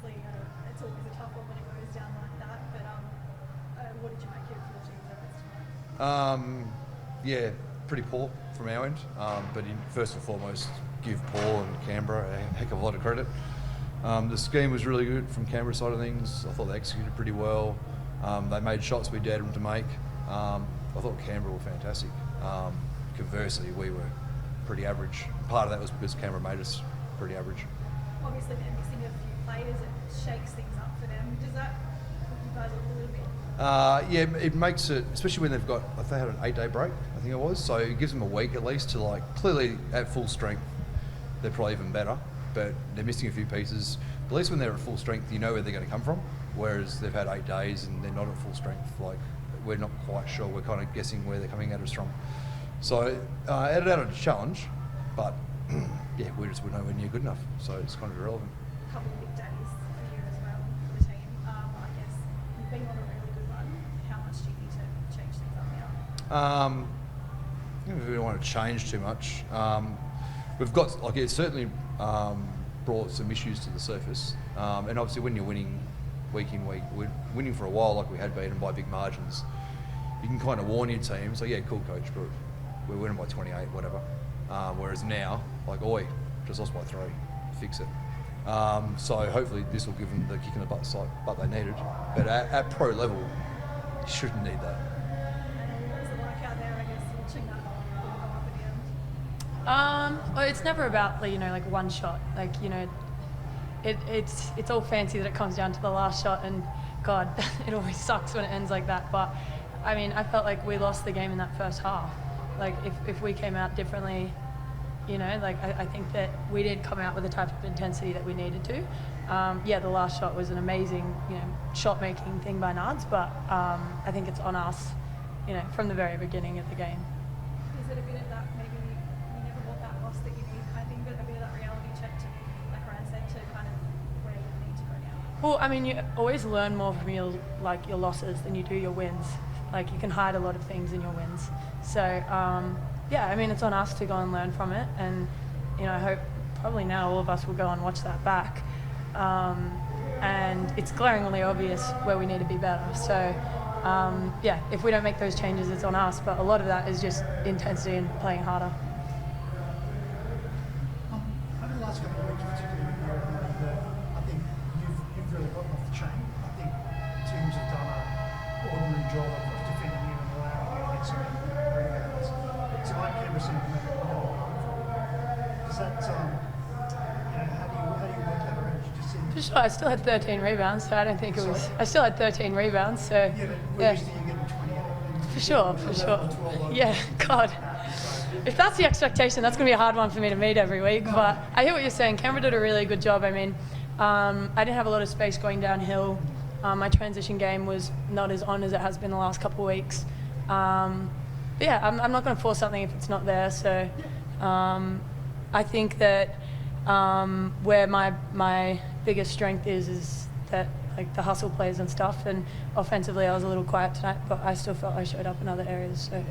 obviously it's always a tough one when it goes down like that, but what did you make of your team's efforts tonight? Yeah, pretty poor from our end, but first and foremost, give Paul and Canberra a heck of a lot of credit. The scheme was really good from Canberra's side of things. I thought they executed pretty well. They made shots we dared them to make. I thought Canberra were fantastic. Conversely, we were pretty average. Part of that was because Canberra made us pretty average. Obviously, they're missing a few players. It shakes things up for them. Does that put you guys up a little bit? Yeah, it makes it, especially when they've got, if they had an 8-day break, I think it was, so it gives them a week at least to clearly at full strength, they're probably even better, but they're missing a few pieces. At least when they're at full strength, you know where they're going to come from, whereas they've had 8 days and they're not at full strength. We're not quite sure. We're kind of guessing where they're coming at us from. So it added a challenge, but yeah, we're nowhere near good enough, so it's kind of irrelevant. A couple of big days for you as well, for the team. I guess you've been on a really good run. How much do you need to change things up now? I don't know if we don't want to change too much. We've got, it's certainly brought some issues to the surface. And obviously when you're winning week in, week, we're winning for a while like we had been and by big margins, you can kind of warn your team, so yeah, cool coach, but we're winning by 28, whatever. Whereas now, oi, just lost by 3, fix it. So hopefully this will give them the kick in the butt they needed. But at pro level, you shouldn't need that. What was it like out there, I guess, watching that all go up at the end? Well, it's never about one shot. It's all fancy that it comes down to the last shot, and God, it always sucks when it ends like that. But I mean, I felt like we lost the game in that first half. If we came out differently, I think that we didn't come out with the type of intensity that we needed to. Yeah, the last shot was an amazing, shot-making thing by Nards, but I think it's on us, from the very beginning of the game. Is it a bit of that, maybe you never want that loss that you need kind of thing, but a bit of that reality check to, like Ryan said, to kind of where you need to go now? Well, I mean, you always learn more from your losses than you do your wins. You can hide a lot of things in your wins. So, yeah, I mean, it's on us to go and learn from it. And, I hope probably now all of us will go and watch that back. And it's glaringly obvious where we need to be better. So, yeah, if we don't make those changes, it's on us. But a lot of that is just intensity and playing harder. Over the last couple of weeks, particularly in Europe, I think you've really gotten off the chain. I think teams have done an ordinary job of defending you and allowing you to get some rebounds. Tonight, Canberra seemed to make it more difficult. Does that, how do you work that around? You just said, For sure, I still had 13 rebounds, so I don't think it was... I still had 13 rebounds, so... yeah, but we're used to you getting 28. For sure. Yeah, God. If that's the expectation, that's going to be a hard one for me to meet every week. But I hear what you're saying. Canberra did a really good job. I mean, I didn't have a lot of space going downhill. My transition game was not as on as it has been the last couple of weeks. But yeah, I'm not going to force something if it's not there. So I think that where my biggest strength is that the hustle plays and stuff. And offensively, I was a little quiet tonight, but I still felt I showed up in other areas. So.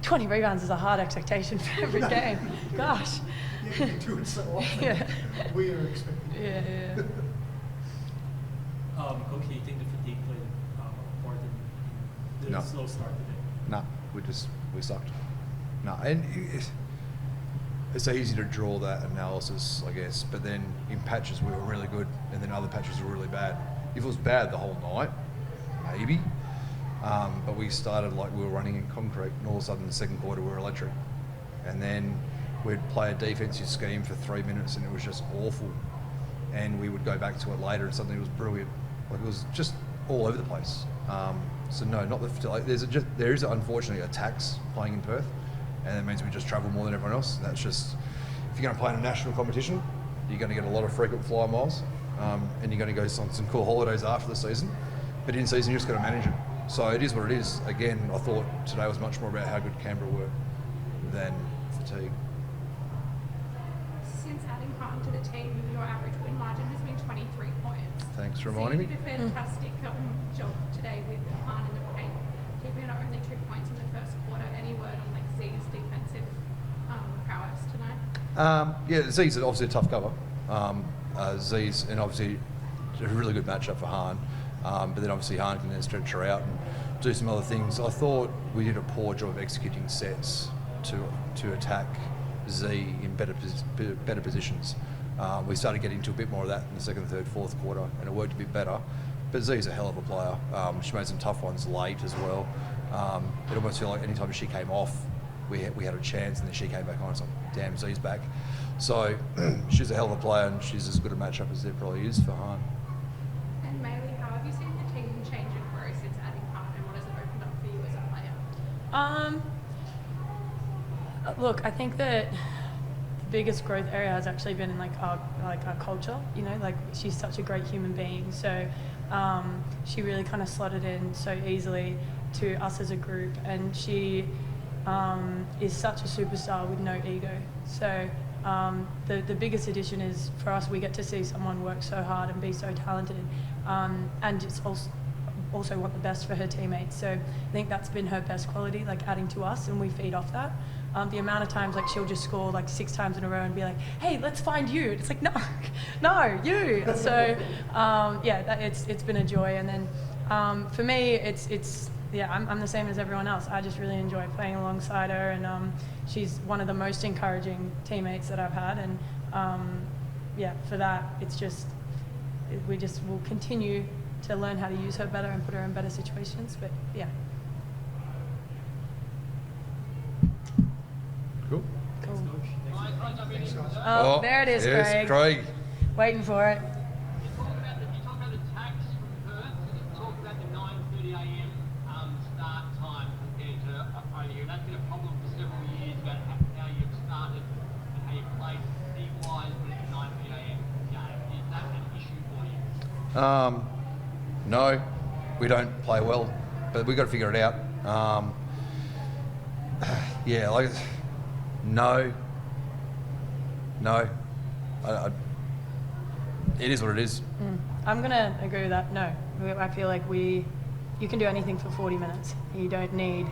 20 rebounds is a hard expectation for every game. Gosh. You do it so often. Yeah. We are expecting it. Yeah. Coach, do you think the fatigue played a part in the slow start today? No, we sucked. No, and it's easy to draw that analysis, I guess, but then in patches we were really good, and then other patches were really bad. If it was bad the whole night, maybe. But we started we were running in concrete, and all of a sudden in the second quarter we were electric. And then we'd play a defensive scheme for 3 minutes and it was just awful. And we would go back to it later and suddenly it was brilliant. It was just all over the place. So no, not the there is unfortunately a tax playing in Perth, and that means we just travel more than everyone else. That's just, if you're going to play in a national competition, you're going to get a lot of frequent flyer miles, and you're going to go on some cool holidays after the season. But in season, you're just going to manage it. So it is what it is. Again, I thought today was much more about how good Canberra were than fatigue. Since adding Hart to the team, your average win margin has been 23 points. Thanks for reminding me. So you did a fantastic job today with Hart in the paint, keeping it only 2 points in the first quarter. Any word on Z's defensive prowess tonight? Yeah, Z's obviously a tough cover. Z's, and obviously a really good matchup for Hahn. But then obviously Hahn can then stretch her out and do some other things. I thought we did a poor job of executing sets to attack Z in better positions. We started getting into a bit more of that in the second, third, fourth quarter, and it worked a bit better. But Z's a hell of a player. She made some tough ones late as well. It almost felt like any time she came off, we had a chance, and then she came back on. It's like, damn, Z's back. So she's a hell of a player, and she's as good a matchup as there probably is for Hahn. And Maley, how have you seen the team change and grow since adding Hahn, and what has it opened up for you as a player? Look, I think that the biggest growth area has actually been in like our culture. You know, like she's such a great human being, so she really kind of slotted in so easily to us as a group, and she is such a superstar with no ego. So the biggest addition is for us, we get to see someone work so hard and be so talented, and just also want the best for her teammates. So I think that's been her best quality, like adding to us, and we feed off that. The amount of times like she'll just score like 6 times in a row and be like, hey, let's find you. It's like, no, you. So it's been a joy. And then for me, it's I'm the same as everyone else. I just really enjoy playing alongside her, and she's one of the most encouraging teammates that I've had. And for that, it's just we'll continue to learn how to use her better and put her in better situations. But yeah. Cool. Cool. Thanks, Coach. Oh, there it is, yes, Craig. Waiting for it. You talk about the tax from Perth, and you talk about the 9:30 a.m. Start time compared to over here. That's been a problem for several years about how you've started and how you've played team-wise when it's a 9:30 a.m. game. Is that an issue for you? No, we don't play well, but we've got to figure it out. No. It is what it is. I'm going to agree with that. No. I feel like you can do anything for 40 minutes. It doesn't need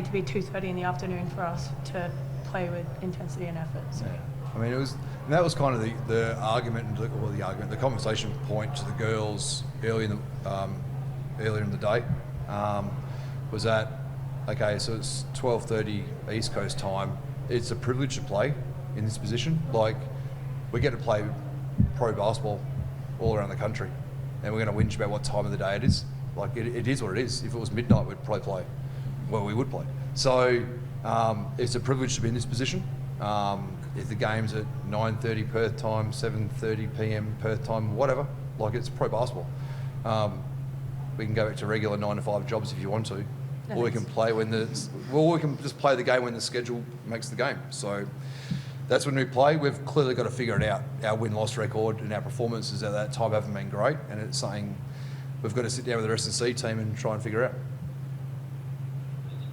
to be 2:30 in the afternoon for us to play with intensity and effort. So. I mean, that was kind of the argument, the conversation point to the girls earlier in the day, was that, okay, so it's 12:30 East Coast time. It's a privilege to play in this position. Like, we get to play pro basketball all around the country, and we're going to whinge about what time of the day it is. Like, it is what it is. If it was midnight, we'd probably play. Well, we would play. So it's a privilege to be in this position. If the game's at 9:30 Perth time, 7:30 p.m. Perth time, whatever, like, it's pro basketball. We can go back to regular 9 to 5 jobs if you want to, or we can play we can just play the game when the schedule makes the game. So that's when we play. We've clearly got to figure it out. Our win-loss record and our performances at that time haven't been great, and it's something we've got to sit down with the rest of the C team and try and figure out.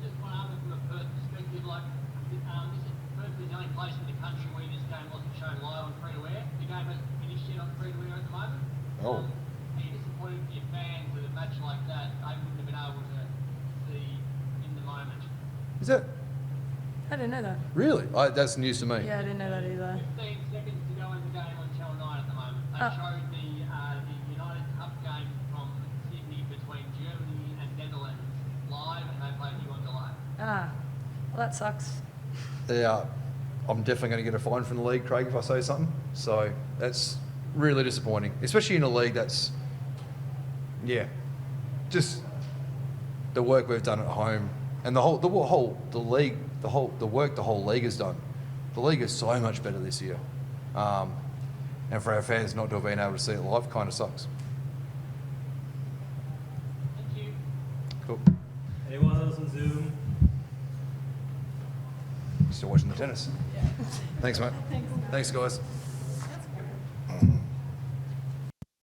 Just one other from a Perth perspective, like, this is Perth is the only place in the country where this game wasn't shown live on free-to-air. The game hasn't finished yet on free-to-air at the moment. Oh. Are you disappointed with your fans that a match like that they wouldn't have been able to see in the moment? Is that I didn't know that. really? That's news to me. Yeah, I didn't know that either. 15 seconds to go in the game on Channel 9 at the moment. They showed the United Cup game from Sydney between Germany and Netherlands live, and they played you on delay. Well, that sucks. Yeah, I'm definitely going to get a fine from the league, Craig, if I say something. So that's really disappointing, especially in a league that's, just the work we've done at home and the work the whole league has done. The league is so much better this year, and for our fans not to have been able to see it live kind of sucks. Thank you. Cool. Anyone else on Zoom? Still watching the tennis. Thanks, mate. Thanks, guys.